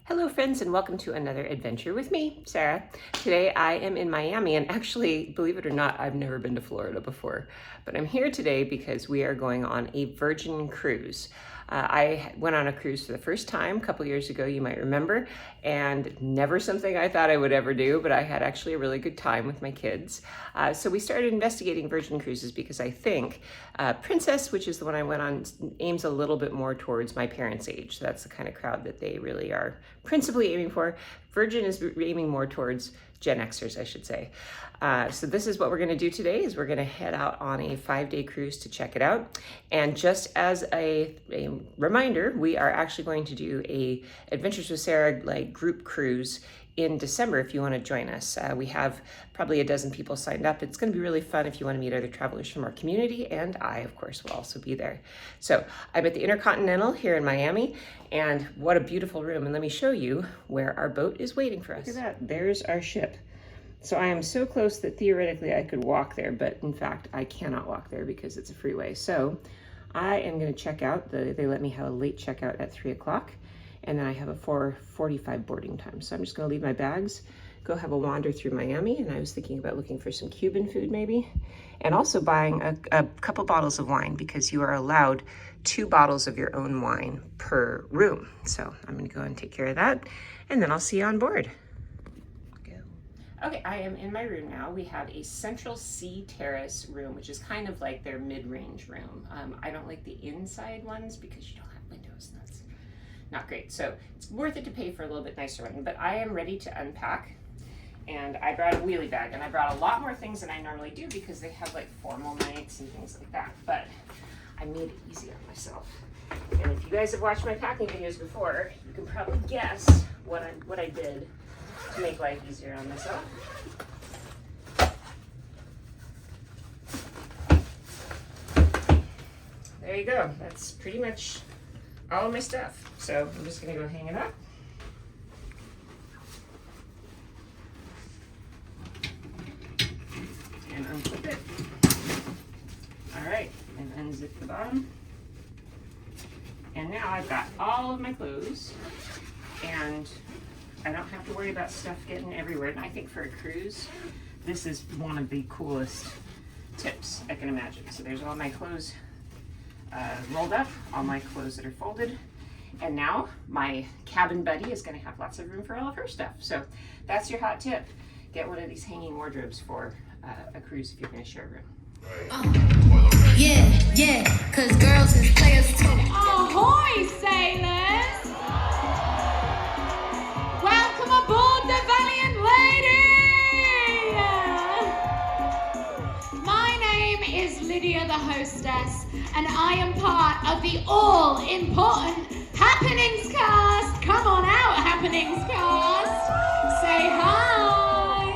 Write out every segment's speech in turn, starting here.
Hello friends, and welcome to another adventure with me, Sarah. Today I am in Miami, and actually, believe it or not, I've never been to Florida before, but I'm here today because we are going on a Virgin cruise. I went on a cruise for the first time a couple years ago, you might remember, and never something I thought I would ever do, but I had actually a really good time with my kids. So we started investigating Virgin cruises because I think Princess, which is the one I went on, aims a little bit more towards my parents' age. So that's the kind of crowd that they really are principally aiming for. Virgin is aiming more towards Gen Xers, I should say. So this is what we're gonna do today, is we're gonna head out on a 5-day cruise to check it out. And just as a reminder, we are actually going to do a Adventures with Sarah group cruise in December if you want to join us. We have probably a dozen people signed up. It's going to be really fun if you want to meet other travelers from our community, and I, of course, will also be there. So I'm at the Intercontinental here in Miami, and what a beautiful room. And let me show you where our boat is waiting for us. Look at that, there's our ship. So I am so close that theoretically I could walk there, but in fact, I cannot walk there because it's a freeway. So I am going to check out. They let me have a late checkout at 3 o'clock. And then I have a 4:45 boarding time. So I'm just gonna leave my bags, go have a wander through Miami, and I was thinking about looking for some Cuban food maybe, and also buying a couple bottles of wine, because you are allowed 2 bottles of your own wine per room. So I'm gonna go and take care of that, and then I'll see you on board. Go. Okay, I am in my room now. We have a central sea terrace room, which is kind of like their mid-range room. I don't like the inside ones because you don't have windows, and that's not great. So it's worth it to pay for a little bit nicer one, but I am ready to unpack. And I brought a wheelie bag, and I brought a lot more things than I normally do because they have like formal nights and things like that, but I made it easy on myself. And if you guys have watched my packing videos before, you can probably guess what I did to make life easier on myself. There you go. That's pretty much all of my stuff. So I'm just gonna go hang it up. And unflip it. All right, and unzip the bottom. And now I've got all of my clothes, and I don't have to worry about stuff getting everywhere. And I think for a cruise, this is one of the coolest tips I can imagine. So there's all my clothes rolled up, all my clothes that are folded, and now my cabin buddy is going to have lots of room for all of her stuff. So that's your hot tip. Get one of these hanging wardrobes for a cruise if you're going to share a room. Yeah, cause girls is players too. Ahoy, sailors! Welcome aboard the Valiant Lady! My name is Lydia, the hostess, and I am part of the all-important Happenings cast. Come on out, Happenings cast. Say hi.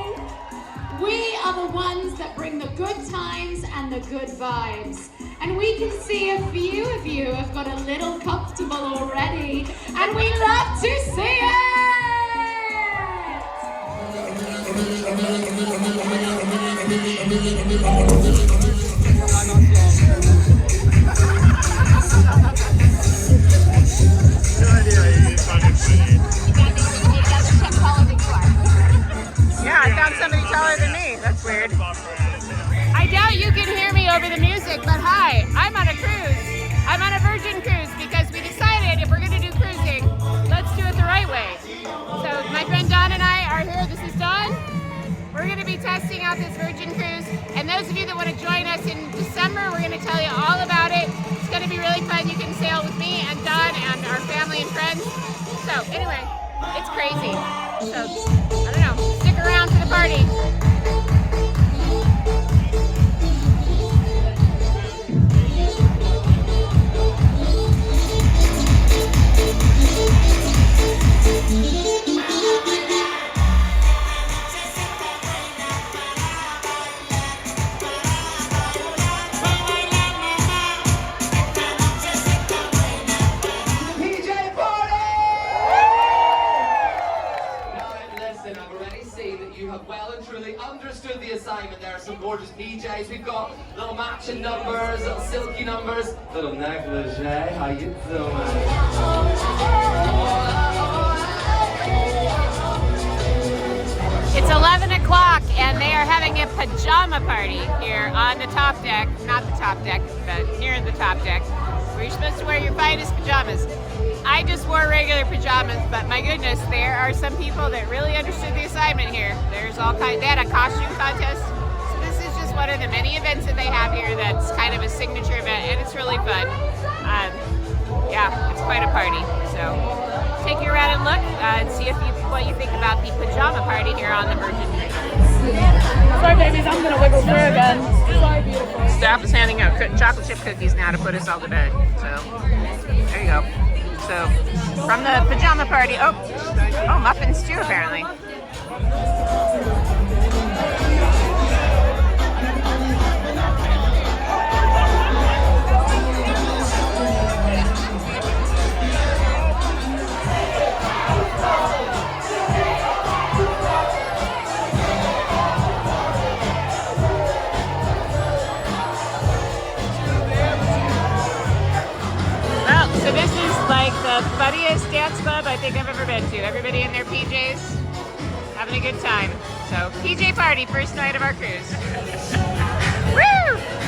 We are the ones that bring the good times and the good vibes. And we can see a few of you have got a little comfortable already, and we love to see Yeah, I found somebody taller than me. That's weird. I doubt you can hear me over the music, but hi, I'm on a cruise. I'm on a Virgin cruise because we decided if we're going to do cruising, let's do it the right way. So my friend Dawn and I are here. This is Dawn. We're going to be testing out this Virgin cruise, and those of you that want to join us in December, we're going to tell you all about it. It's going to be really fun. You can sail with me and Dawn and our family and friends. So anyway, it's crazy. So I don't know, stick around for the party. Understood the assignment. There are some gorgeous PJs. We've got little matching numbers, little silky numbers, little negligee. How you doing? having a pajama party here on the top deck, not the top deck, but near the top deck, where you're supposed to wear your finest pajamas. I just wore regular pajamas, but my goodness, there are some people that really understood the assignment here. There's all kinds, they had a costume contest. So this is just one of the many events that they have here that's kind of a signature event, and it's really fun. Yeah, it's quite a party. So take you around and look and see what you think about the pajama party here on the Virgin. Sorry, babies, I'm gonna wiggle through again. So beautiful. Staff is handing out chocolate chip cookies now to put us all to bed. So there you go. So from the pajama party, oh, muffins too apparently. So this is like the funniest dance club I think I've ever been to. Everybody in their PJs, having a good time. So PJ party, first night of our cruise. Woo!